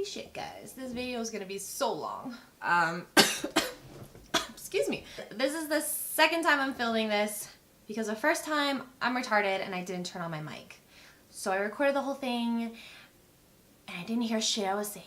Holy shit, guys. This video is gonna be so long. Excuse me. This is the second time I'm filming this because the first time I'm retarded and I didn't turn on my mic. So I recorded the whole thing and I didn't hear shit I was saying.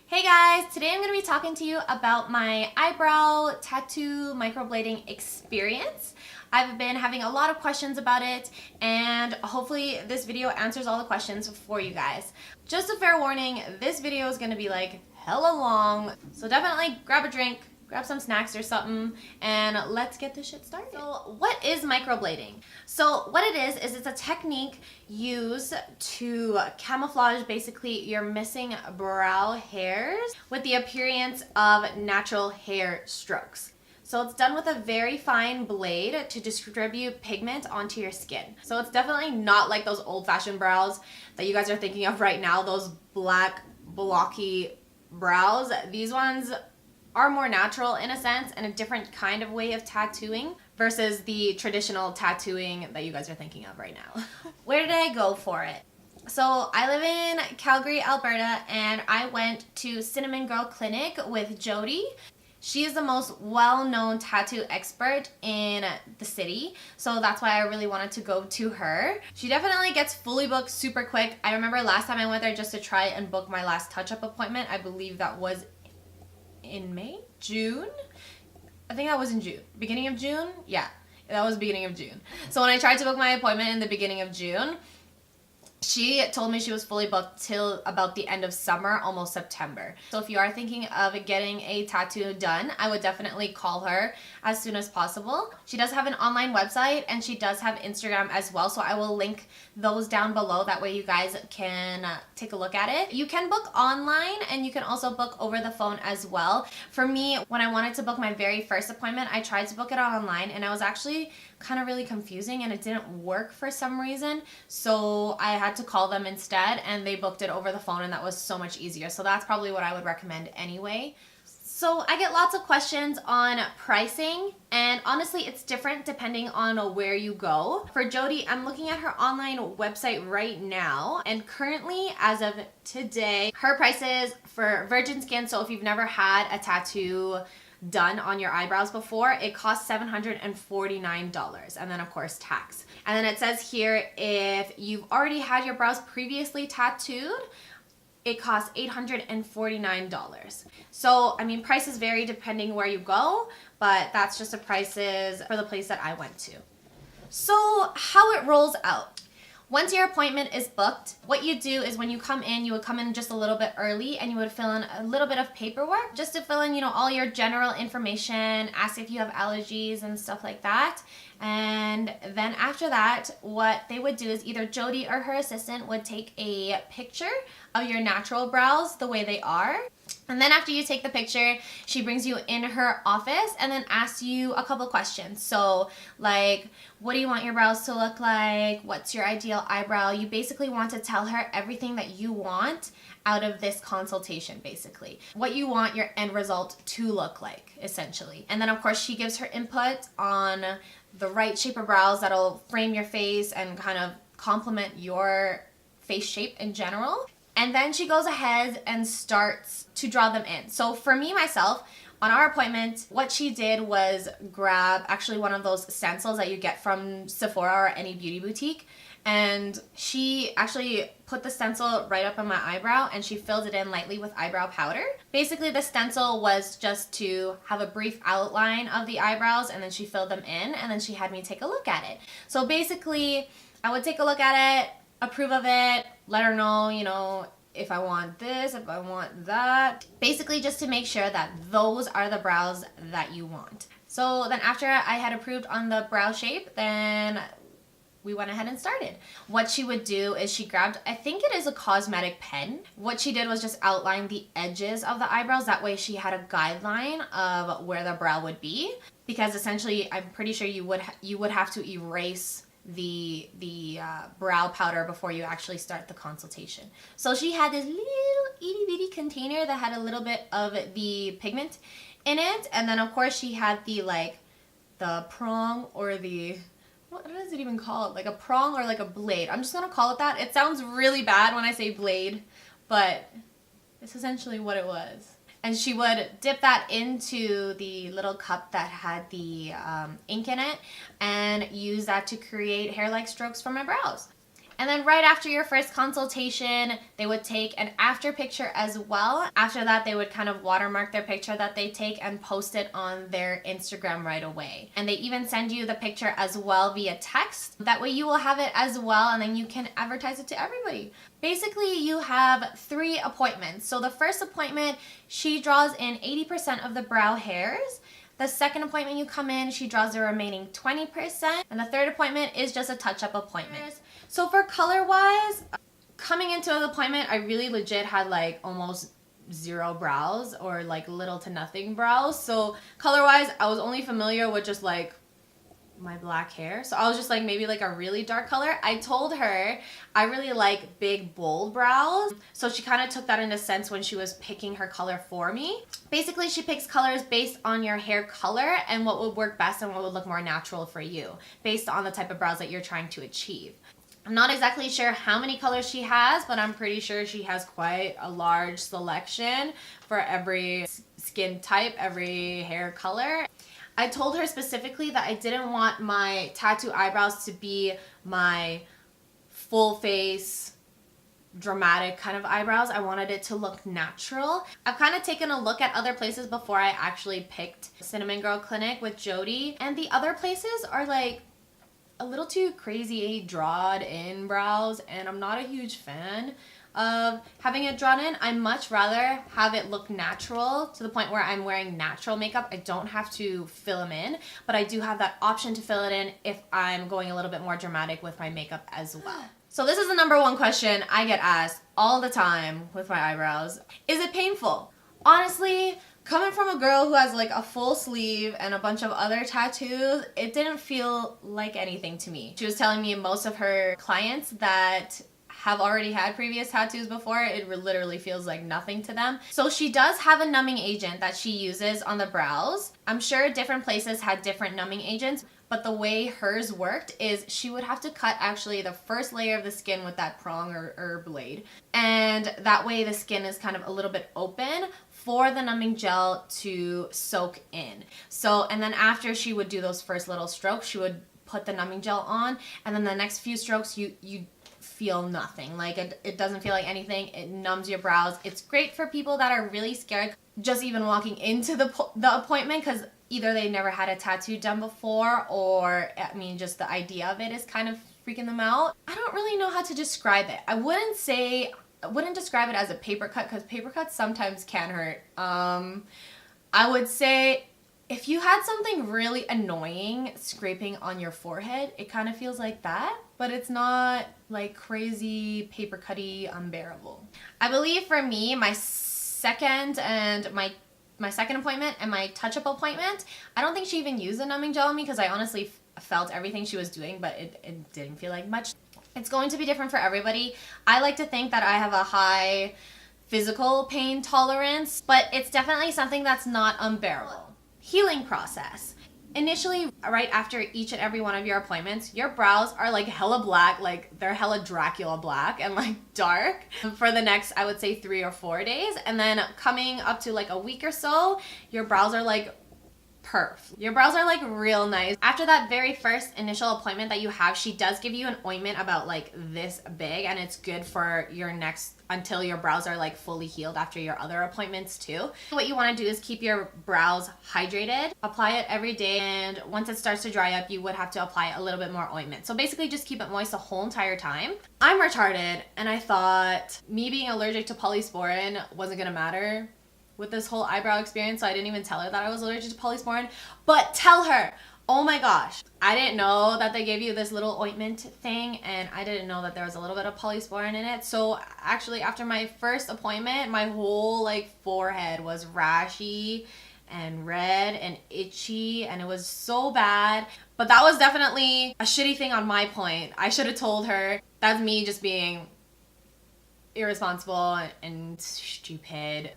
Hey guys, today I'm going to be talking to you about my eyebrow tattoo microblading experience. I've been having a lot of questions about it and hopefully this video answers all the questions for you guys. Just a fair warning, this video is going to be like hella long, so definitely grab a drink, grab some snacks or something, and let's get this shit started. So what is microblading? So what it is it's a technique used to camouflage basically your missing brow hairs with the appearance of natural hair strokes. So it's done with a very fine blade to distribute pigment onto your skin. So it's definitely not like those old-fashioned brows that you guys are thinking of right now, those black, blocky brows. These ones are more natural in a sense and a different kind of way of tattooing versus the traditional tattooing that you guys are thinking of right now. Where did I go for it? So I live in Calgary, Alberta, and I went to Cinnamon Girl Clinic with Jody. She is the most well-known tattoo expert in the city, so that's why I really wanted to go to her. She definitely gets fully booked super quick. I remember last time I went there just to try and book my last touch-up appointment. I believe that was in May? June? I think that was in June. Beginning of June? Yeah, that was beginning of June. So when I tried to book my appointment in the beginning of June, she told me she was fully booked till about the end of summer, almost September. So if you are thinking of getting a tattoo done, I would definitely call her as soon as possible. She does have an online website and she does have Instagram as well, so I will link those down below. That way you guys can take a look at it. You can book online and you can also book over the phone as well. For me, when I wanted to book my very first appointment, I tried to book it online and I was actually kind of really confusing and it didn't work for some reason. So I had to call them instead and they booked it over the phone and that was so much easier. So that's probably what I would recommend anyway. So I get lots of questions on pricing and honestly it's different depending on where you go. For Jody, I'm looking at her online website right now and currently as of today, her prices for virgin skin, so if you've never had a tattoo done on your eyebrows before, it costs $749 and then of course tax. And then it says here if you've already had your brows previously tattooed, it costs $849. So I mean prices vary depending where you go, but that's just the prices for the place that I went to. So how it rolls out. Once your appointment is booked, what you do is when you come in, you would come in just a little bit early and you would fill in a little bit of paperwork just to fill in, you know, all your general information, ask if you have allergies and stuff like that. And then after that, what they would do is either Jody or her assistant would take a picture of your natural brows the way they are. And then after you take the picture, she brings you in her office and then asks you a couple questions. So like, what do you want your brows to look like? What's your ideal eyebrow? You basically want to tell her everything that you want out of this consultation, basically. What you want your end result to look like, essentially. And then of course she gives her input on the right shape of brows that'll frame your face and kind of complement your face shape in general. And then she goes ahead and starts to draw them in. So for me, myself, on our appointment, what she did was grab actually one of those stencils that you get from Sephora or any beauty boutique. And she actually put the stencil right up on my eyebrow and she filled it in lightly with eyebrow powder. Basically, the stencil was just to have a brief outline of the eyebrows and then she filled them in and then she had me take a look at it. So basically, I would take a look at it, approve of it, let her know, you know, if I want this, if I want that. Basically just to make sure that those are the brows that you want. So then after I had approved on the brow shape, then we went ahead and started. What she would do is she grabbed, I think it is a cosmetic pen. What she did was just outline the edges of the eyebrows. That way she had a guideline of where the brow would be. Because essentially, I'm pretty sure you would have to erase the brow powder before you actually start the consultation. So she had this little itty bitty container that had a little bit of the pigment in it. And then of course she had the prong or the, what is it even called? Like a prong or like a blade. I'm just gonna call it that. It sounds really bad when I say blade, but It's essentially what it was. And she would dip that into the little cup that had the ink in it and use that to create hair-like strokes for my brows. And then right after your first consultation, they would take an after picture as well. After that, they would kind of watermark their picture that they take and post it on their Instagram right away. And they even send you the picture as well via text. That way you will have it as well, and then you can advertise it to everybody. Basically, you have 3 appointments. So the first appointment, she draws in 80% of the brow hairs. The second appointment you come in, she draws the remaining 20%. And the third appointment is just a touch-up appointment. So for color-wise, coming into the appointment, I really legit had like almost 0 brows or like little to nothing brows. So color-wise, I was only familiar with just like my black hair. So I was just like maybe like a really dark color. I told her I really like big bold brows. So she kind of took that into sense when she was picking her color for me. Basically, she picks colors based on your hair color and what would work best and what would look more natural for you based on the type of brows that you're trying to achieve. I'm not exactly sure how many colors she has, but I'm pretty sure she has quite a large selection for every skin type, every hair color. I told her specifically that I didn't want my tattoo eyebrows to be my full face, dramatic kind of eyebrows. I wanted it to look natural. I've kind of taken a look at other places before I actually picked Cinnamon Girl Clinic with Jody, and the other places are like a little too crazy drawed in brows, and I'm not a huge fan of having it drawn in. I much rather have it look natural to the point where I'm wearing natural makeup. I don't have to fill them in, but I do have that option to fill it in if I'm going a little bit more dramatic with my makeup as well. So this is the #1 question I get asked all the time with my eyebrows. Is it painful? Honestly, coming from a girl who has like a full sleeve and a bunch of other tattoos, it didn't feel like anything to me. She was telling me most of her clients that have already had previous tattoos before, it literally feels like nothing to them. So she does have a numbing agent that she uses on the brows. I'm sure different places had different numbing agents, but the way hers worked is she would have to cut actually the first layer of the skin with that prong or blade. And that way the skin is kind of a little bit open for the numbing gel to soak in. So, and then after she would do those first little strokes, she would put the numbing gel on, and then the next few strokes you feel nothing. Like it doesn't feel like anything. It numbs your brows. It's great for people that are really scared just even walking into the appointment, because either they never had a tattoo done before, or I mean just the idea of it is kind of freaking them out. I don't really know how to describe it. I wouldn't describe it as a paper cut, because paper cuts sometimes can hurt. I would say if you had something really annoying scraping on your forehead, it kind of feels like that, but it's not like crazy paper cutty unbearable. I believe for me, my second appointment and my touch-up appointment, I don't think she even used a numbing gel on me, because I honestly felt everything she was doing, but it didn't feel like much. It's going to be different for everybody. I like to think that I have a high physical pain tolerance, but it's definitely something that's not unbearable. Healing process. Initially, right after each and every one of your appointments, your brows are like hella black, like they're hella Dracula black and like dark for the next, I would say 3 or 4 days. And then coming up to like a week or so, your brows are like perf. Your brows are like real nice. After that very first initial appointment that you have, she does give you an ointment about like this big, and it's good for your next, until your brows are like fully healed after your other appointments too. What you want to do is keep your brows hydrated. Apply it every day, and once it starts to dry up, you would have to apply a little bit more ointment. So basically just keep it moist the whole entire time. I'm retarded, and I thought me being allergic to polysporin wasn't gonna matter with this whole eyebrow experience, so I didn't even tell her that I was allergic to polysporin. But tell her, oh my gosh, I didn't know that they gave you this little ointment thing, and I didn't know that there was a little bit of polysporin in it. So actually after my first appointment, my whole like forehead was rashy and red and itchy, and it was so bad. But that was definitely a shitty thing on my point. I should have told her. That's me just being irresponsible and stupid.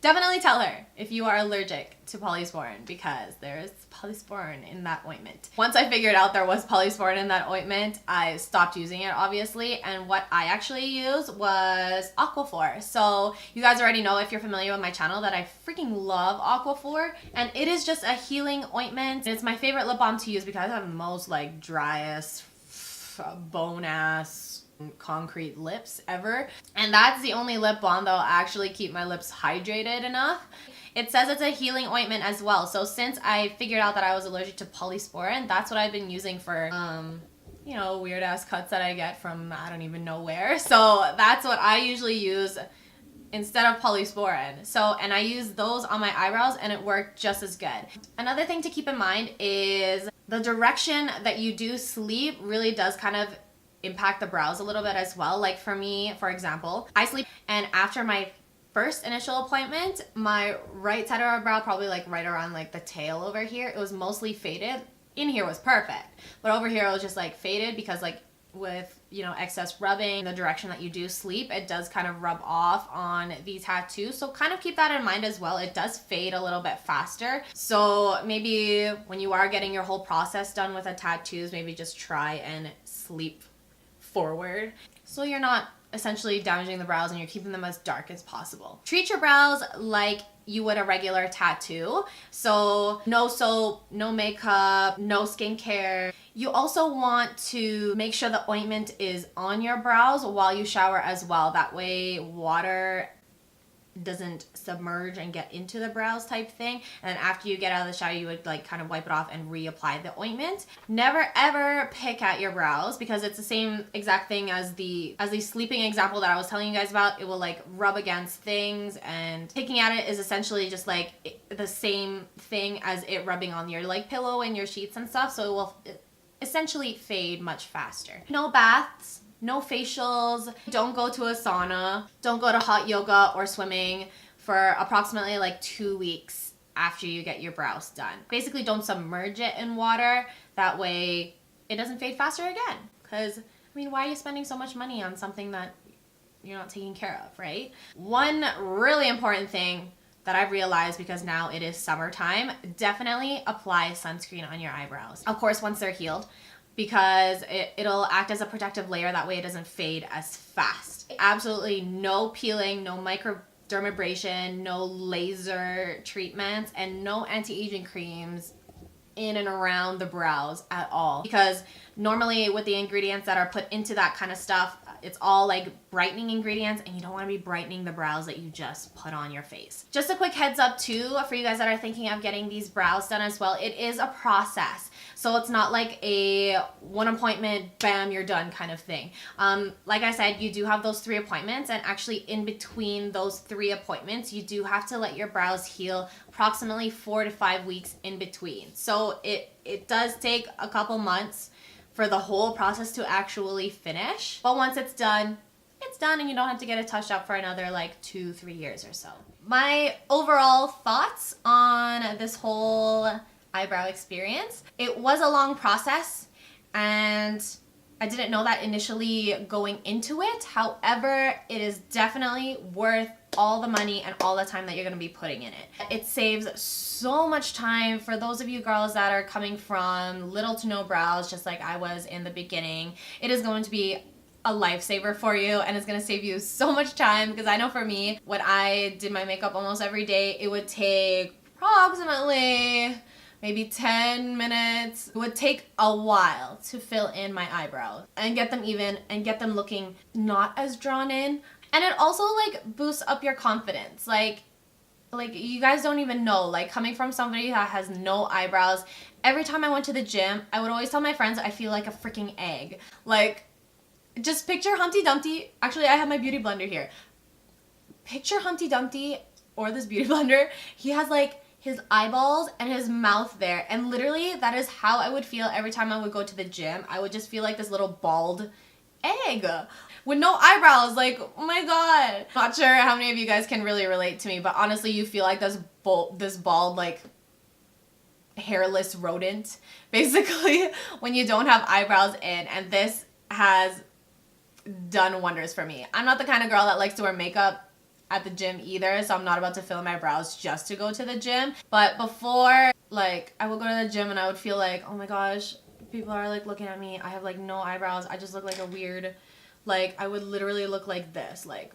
Definitely tell her if you are allergic to polysporin, because there's polysporin in that ointment. Once I figured out there was polysporin in that ointment, I stopped using it, obviously, and what I actually used was Aquaphor. So you guys already know, if you're familiar with my channel, that I freaking love Aquaphor, and it is just a healing ointment. It's my favorite lip balm to use because I have the most like driest, bone-ass, concrete lips ever, and that's the only lip balm that'll actually keep my lips hydrated enough. It says it's a healing ointment as well, so since I figured out that I was allergic to polysporin, that's what I've been using for you know, weird ass cuts that I get from I don't even know where. So that's what I usually use instead of polysporin. So, and I use those on my eyebrows and it worked just as good. Another thing to keep in mind is the direction that you do sleep really does kind of impact the brows a little bit as well. Like for me, for example, I sleep, and after my first initial appointment, my right side of our brow, probably like right around like the tail over here, it was mostly faded. In here was perfect, but over here it was just like faded because like with, you know, excess rubbing, the direction that you do sleep, it does kind of rub off on the tattoos. So kind of keep that in mind as well. It does fade a little bit faster. So maybe when you are getting your whole process done with the tattoos, maybe just try and sleep forward so you're not essentially damaging the brows and you're keeping them as dark as possible. Treat your brows like you would a regular tattoo. So no soap, no makeup, no skincare. You also want to make sure the ointment is on your brows while you shower as well. That way water doesn't submerge and get into the brows type thing. And then after you get out of the shower, you would like kind of wipe it off and reapply the ointment. Never ever pick at your brows, because it's the same exact thing as the sleeping example that I was telling you guys about. It will like rub against things, and picking at it is essentially just like the same thing as it rubbing on your like pillow and your sheets and stuff. So it will essentially fade much faster. No baths, no facials, don't go to a sauna, don't go to hot yoga or swimming for approximately like 2 weeks after you get your brows done. Basically, don't submerge it in water. That way it doesn't fade faster again. Because, I mean, why are you spending so much money on something that you're not taking care of, right? One really important thing that I've realized, because now it is summertime, definitely apply sunscreen on your eyebrows. Of course, once they're healed, because it'll act as a protective layer. That way it doesn't fade as fast. Absolutely no peeling, no microdermabrasion, no laser treatments, and no anti-aging creams in and around the brows at all. Because normally with the ingredients that are put into that kind of stuff, it's all like brightening ingredients, and you don't want to be brightening the brows that you just put on your face. Just a quick heads up too, for you guys that are thinking of getting these brows done as well, it is a process. So it's not like a one appointment, bam, you're done kind of thing. Like I said, you do have those 3 appointments, and actually in between those 3 appointments, you do have to let your brows heal approximately 4 to 5 weeks in between. So it does take a couple months for the whole process to actually finish. But once it's done, and you don't have to get it touched up for another like 2-3 years or so. My overall thoughts on this whole eyebrow experience: it was a long process, and I didn't know that initially going into it. However, it is definitely worth all the money and all the time that you're going to be putting in it. It saves so much time for those of you girls that are coming from little to no brows, just like I was in the beginning. It is going to be a lifesaver for you, and it's going to save you so much time, because I know for me, when I did my makeup almost every day, it would take approximately maybe 10 minutes. It would take a while to fill in my eyebrows and get them even and get them looking not as drawn in. And it also like boosts up your confidence. Like you guys don't even know, like coming from somebody that has no eyebrows, every time I went to the gym, I would always tell my friends I feel like a freaking egg. Like, just picture Humpty Dumpty. Actually, I have my beauty blender here. Picture Humpty Dumpty, or this beauty blender. He has like his eyeballs and his mouth there, and literally that is how I would feel every time I would go to the gym. I would just feel like this little bald egg with no eyebrows. Like, oh my god. Not sure how many of you guys can really relate to me, but honestly, you feel like this bald like hairless rodent basically when you don't have eyebrows in, and this has done wonders for me. I'm not the kind of girl that likes to wear makeup at the gym either, so I'm not about to fill in my brows just to go to the gym. But before, like, I would go to the gym and I would feel like, oh my gosh, people are like looking at me. I have like no eyebrows. I just look like a weird, like, I would literally look like this. Like,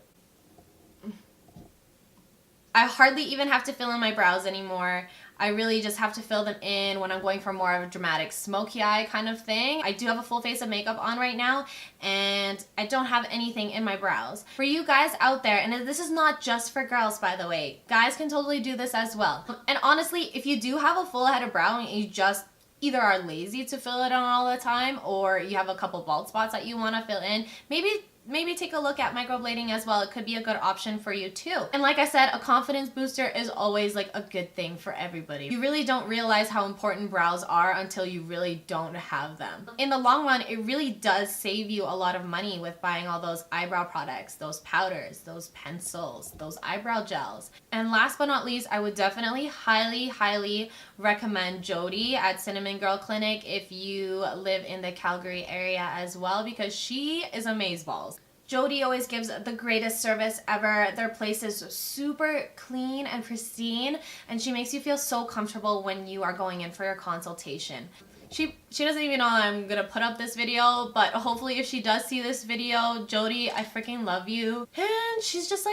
I hardly even have to fill in my brows anymore. I really just have to fill them in when I'm going for more of a dramatic smoky eye kind of thing. I do have a full face of makeup on right now, and I don't have anything in my brows. For you guys out there, and this is not just for girls, by the way, guys can totally do this as well. And honestly, if you do have a full head of brow and you just either are lazy to fill it on all the time, or you have a couple bald spots that you want to fill in, maybe take a look at microblading as well. It could be a good option for you too. And like I said, a confidence booster is always like a good thing for everybody. You really don't realize how important brows are until you really don't have them. In the long run, it really does save you a lot of money with buying all those eyebrow products, those powders, those pencils, those eyebrow gels. And last but not least, I would definitely highly recommend Jody at Cinnamon Girl Clinic if you live in the Calgary area as well, because she is amazeballs. Jody always gives the greatest service ever. Their place is super clean and pristine, and she makes you feel so comfortable when you are going in for your consultation. She doesn't even know I'm gonna put up this video, but hopefully if she does see this video, Jody, I freaking love you. And she's just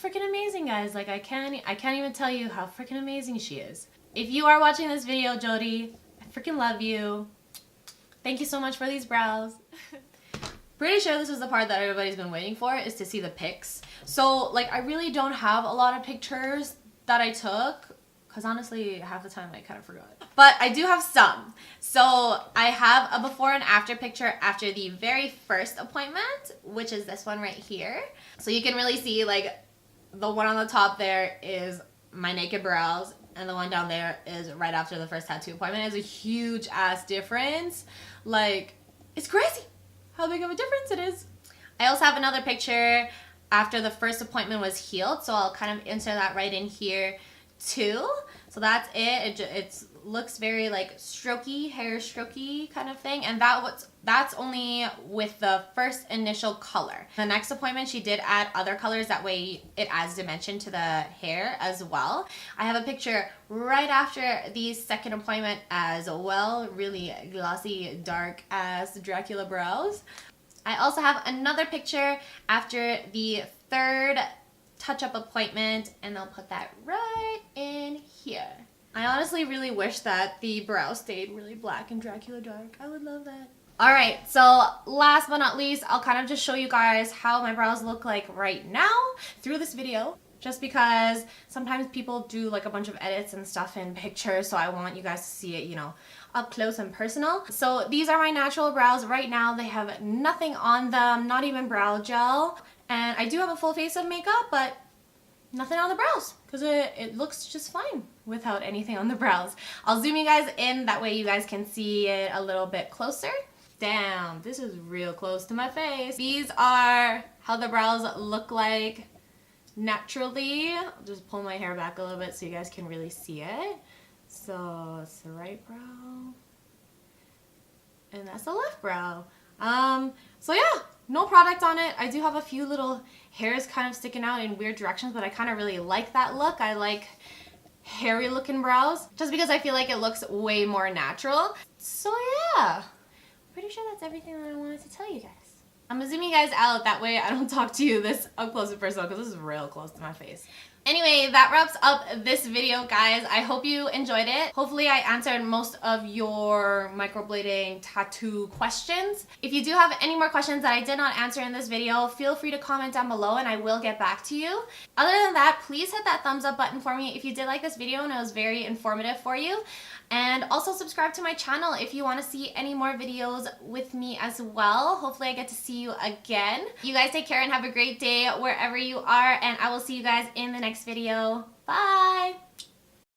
freaking amazing, guys. Like, I can't even tell you how freaking amazing she is. If you are watching this video, Jody, I freaking love you. Thank you so much for these brows. Pretty sure this is the part that everybody's been waiting for, is to see the pics. So, like, I really don't have a lot of pictures that I took, because honestly, half the time I kind of forgot. But I do have some. So, I have a before and after picture after the very first appointment, which is this one right here. So you can really see, like, the one on the top there is my naked brows, and the one down there is right after the first tattoo appointment. It's a huge ass difference. Like, it's crazy how big of a difference it is. I also have another picture after the first appointment was healed, so I'll kind of insert that right in here too. So that's it. It looks very like strokey, hair strokey kind of thing, and that's only with the first initial color. The next appointment she did add other colors, that way it adds dimension to the hair as well. I have a picture right after the second appointment as well, really glossy, dark ass Dracula brows. I also have another picture after the third touch-up appointment, and I'll put that right in here. I honestly really wish that the brow stayed really black and Dracula dark. I would love that. Alright, so last but not least, I'll kind of just show you guys how my brows look like right now through this video. Just because sometimes people do like a bunch of edits and stuff in pictures, so I want you guys to see it, you know, up close and personal. So these are my natural brows right now. They have nothing on them, not even brow gel. And I do have a full face of makeup, but nothing on the brows, because it looks just fine without anything on the brows. I'll zoom you guys in, that way you guys can see it a little bit closer. Damn, this is real close to my face. These are how the brows look like naturally. I'll just pull my hair back a little bit so you guys can really see it. So it's the right brow, and that's the left brow. So yeah, no product on it. I do have a few little hairs kind of sticking out in weird directions, but I kind of really like that look. I like hairy looking brows just because I feel like it looks way more natural. So yeah, pretty sure that's everything that I wanted to tell you guys. I'm gonna zoom you guys out, that way I don't talk to you this up close and personal, because this is real close to my face. Anyway, that wraps up this video, guys. I hope you enjoyed it. Hopefully I answered most of your microblading tattoo questions. If you do have any more questions that I did not answer in this video, feel free to comment down below and I will get back to you. Other than that, please hit that thumbs up button for me if you did like this video and it was very informative for you. And also subscribe to my channel if you want to see any more videos with me as well. Hopefully I get to see you again. You guys take care and have a great day wherever you are, and I will see you guys in the next video. Bye!